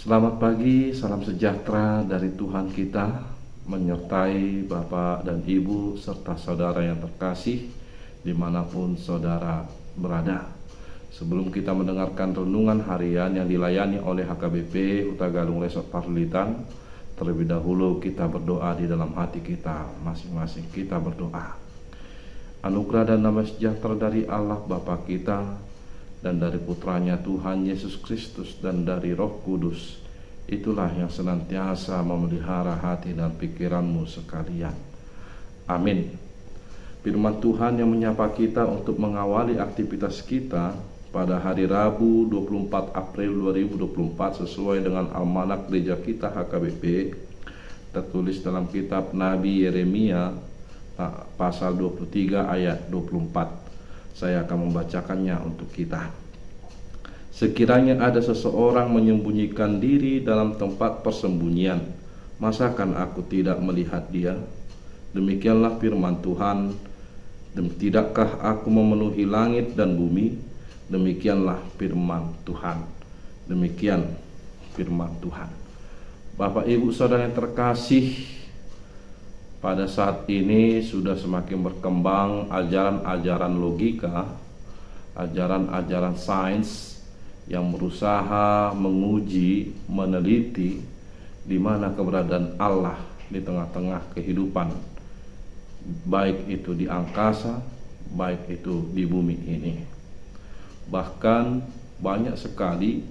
Selamat pagi, salam sejahtera dari Tuhan kita menyertai Bapak dan Ibu serta saudara yang terkasih dimanapun saudara berada. Sebelum kita mendengarkan renungan harian yang dilayani oleh HKBP Huta Galung Resort Parlitan, terlebih dahulu kita berdoa di dalam hati kita masing-masing. Kita berdoa. Anugerah dan damai sejahtera dari Allah Bapa kita dan dari putranya Tuhan Yesus Kristus dan dari Roh Kudus, itulah yang senantiasa memelihara hati dan pikiranmu sekalian. Amin. Firman Tuhan yang menyapa kita untuk mengawali aktivitas kita pada hari Rabu 24 April 2024 sesuai dengan almanak gereja kita HKBP, tertulis dalam kitab Nabi Yeremia pasal 23 ayat 24. Saya akan membacakannya untuk kita. Sekiranya ada seseorang menyembunyikan diri dalam tempat persembunyian, masakan aku tidak melihat dia? Demikianlah firman Tuhan. Tidakkah aku memenuhi langit dan bumi? Demikianlah firman Tuhan. Demikian firman Tuhan. Bapak Ibu Saudara yang terkasih, pada saat ini sudah semakin berkembang ajaran-ajaran logika, ajaran-ajaran sains yang berusaha menguji, meneliti di mana keberadaan Allah di tengah-tengah kehidupan, baik itu di angkasa, baik itu di bumi ini. Bahkan banyak sekali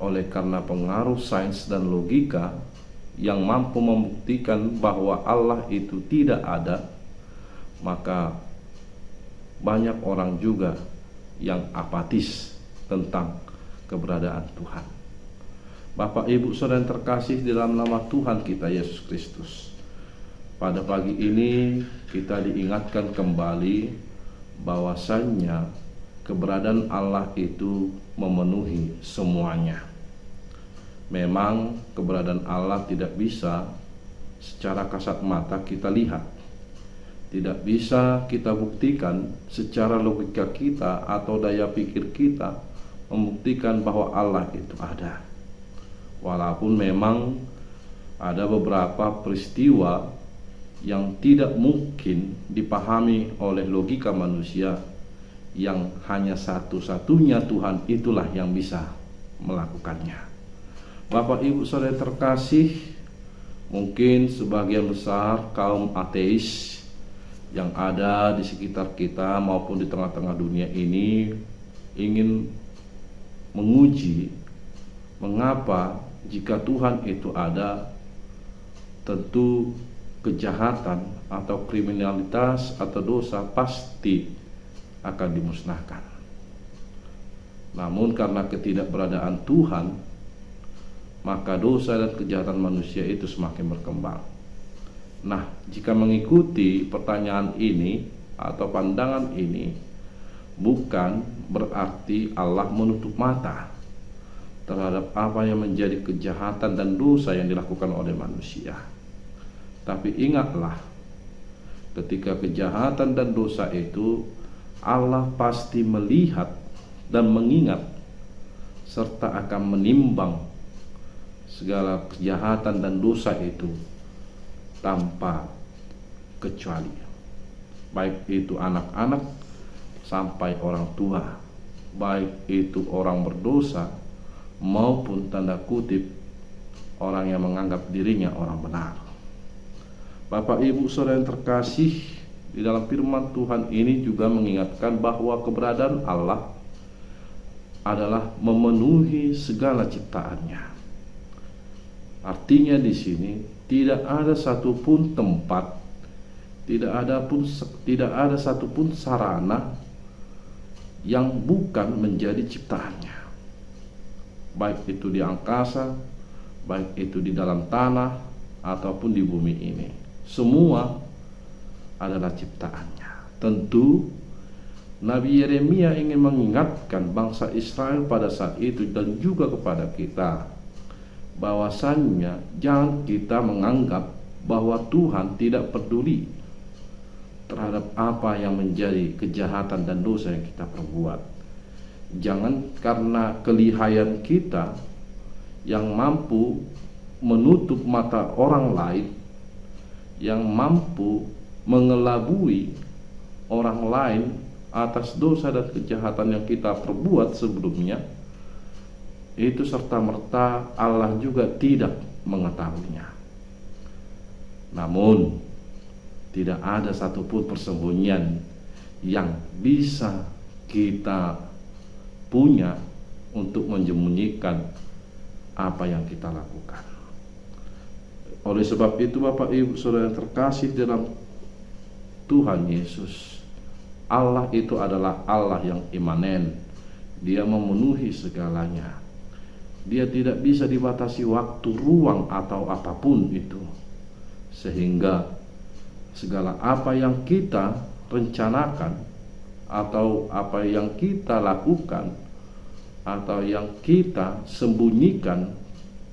oleh karena pengaruh sains dan logika yang mampu membuktikan bahwa Allah itu tidak ada, maka banyak orang juga yang apatis tentang keberadaan Tuhan. Bapak Ibu Saudara yang terkasih di dalam nama Tuhan kita Yesus Kristus, pada pagi ini kita diingatkan kembali bahwasannya keberadaan Allah itu memenuhi semuanya. Memang keberadaan Allah tidak bisa secara kasat mata kita lihat, tidak bisa kita buktikan secara logika kita atau daya pikir kita membuktikan bahwa Allah itu ada. Walaupun memang ada beberapa peristiwa yang tidak mungkin dipahami oleh logika manusia, yang hanya satu-satunya Tuhan itulah yang bisa melakukannya. Bapak Ibu Saudara terkasih, mungkin sebagian besar kaum ateis yang ada di sekitar kita maupun di tengah-tengah dunia ini ingin menguji mengapa jika Tuhan itu ada, tentu kejahatan atau kriminalitas atau dosa pasti akan dimusnahkan. Namun karena ketidakberadaan Tuhan, maka dosa dan kejahatan manusia itu semakin berkembang. Nah, jika mengikuti pertanyaan ini atau pandangan ini, bukan berarti Allah menutup mata terhadap apa yang menjadi kejahatan dan dosa yang dilakukan oleh manusia. Tapi ingatlah, ketika kejahatan dan dosa itu, Allah pasti melihat dan mengingat serta akan menimbang segala kejahatan dan dosa itu tanpa kecuali, baik itu anak-anak sampai orang tua, baik itu orang berdosa maupun tanda kutip orang yang menganggap dirinya orang benar. Bapak Ibu Saudara yang terkasih, di dalam firman Tuhan ini juga mengingatkan bahwa keberadaan Allah adalah memenuhi segala ciptaannya. Artinya di sini tidak ada satupun tempat, tidak ada satupun sarana yang bukan menjadi ciptaannya. Baik itu di angkasa, baik itu di dalam tanah ataupun di bumi ini. Semua adalah ciptaannya. Tentu Nabi Yeremia ingin mengingatkan bangsa Israel pada saat itu dan juga kepada kita, bahwasannya jangan kita menganggap bahwa Tuhan tidak peduli terhadap apa yang menjadi kejahatan dan dosa yang kita perbuat. Jangan karena kelihayan kita, yang mampu menutup mata orang lain, yang mampu mengelabui orang lain atas dosa dan kejahatan yang kita perbuat sebelumnya, itu serta-merta Allah juga tidak mengetahuinya. Namun tidak ada satupun persembunyian yang bisa kita punya untuk menyembunyikan apa yang kita lakukan. Oleh sebab itu, Bapak Ibu Saudara yang terkasih dalam Tuhan Yesus, Allah itu adalah Allah yang imanen. Dia memenuhi segalanya. Dia tidak bisa dibatasi waktu, ruang, atau apapun itu. Sehingga segala apa yang kita rencanakan, atau apa yang kita lakukan, atau yang kita sembunyikan,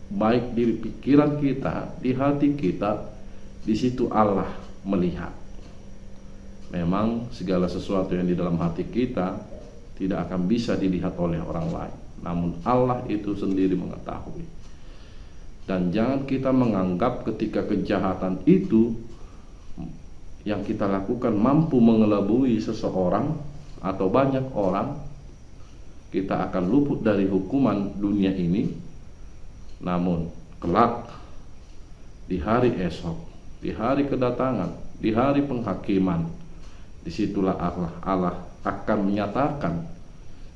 baik di pikiran kita, di hati kita, di situ Allah melihat. Memang segala sesuatu yang di dalam hati kita tidak akan bisa dilihat oleh orang lain, namun Allah itu sendiri mengetahui. Dan jangan kita menganggap ketika kejahatan itu yang kita lakukan mampu mengelabui seseorang atau banyak orang, kita akan luput dari hukuman dunia ini. Namun kelak di hari esok, di hari kedatangan, di hari penghakiman, disitulah Allah akan menyatakan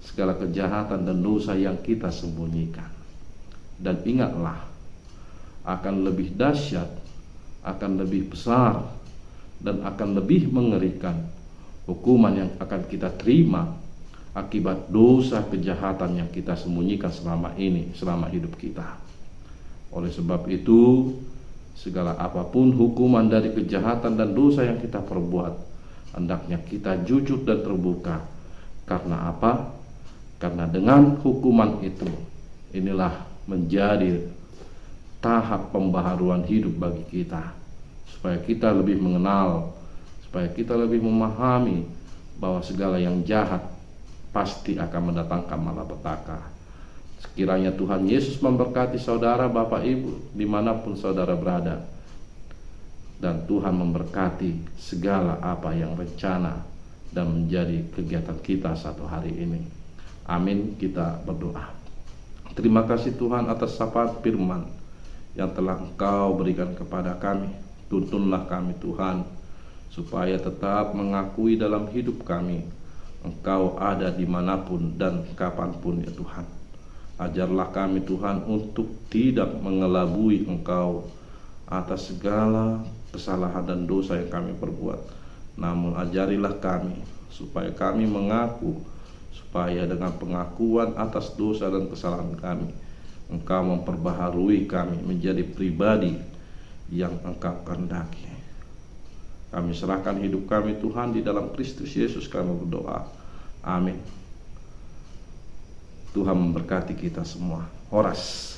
segala kejahatan dan dosa yang kita sembunyikan. Dan ingatlah, akan lebih dahsyat, akan lebih besar, dan akan lebih mengerikan hukuman yang akan kita terima akibat dosa kejahatan yang kita sembunyikan selama ini, selama hidup kita. Oleh sebab itu, segala apapun hukuman dari kejahatan dan dosa yang kita perbuat, hendaknya kita jujur dan terbuka. Karena apa? Karena dengan hukuman itu, inilah menjadi tahap pembaharuan hidup bagi kita, supaya kita lebih mengenal, supaya kita lebih memahami bahwa segala yang jahat pasti akan mendatangkan malapetaka. Sekiranya Tuhan Yesus memberkati saudara, Bapak Ibu, dimanapun saudara berada, dan Tuhan memberkati segala apa yang rencana dan menjadi kegiatan kita satu hari ini. Amin. Kita berdoa. Terima kasih Tuhan atas syafaat firman yang telah Engkau berikan kepada kami. Tuntunlah kami Tuhan, supaya tetap mengakui dalam hidup kami Engkau ada dimanapun dan kapanpun ya Tuhan. Ajarlah kami Tuhan untuk tidak mengelabui Engkau atas segala kesalahan dan dosa yang kami perbuat. Namun ajarilah kami supaya kami mengaku, supaya dengan pengakuan atas dosa dan kesalahan kami, Engkau memperbaharui kami menjadi pribadi yang Engkau kehendaki. Kami serahkan hidup kami Tuhan, di dalam Kristus Yesus kami berdoa. Amin. Tuhan memberkati kita semua. Horas.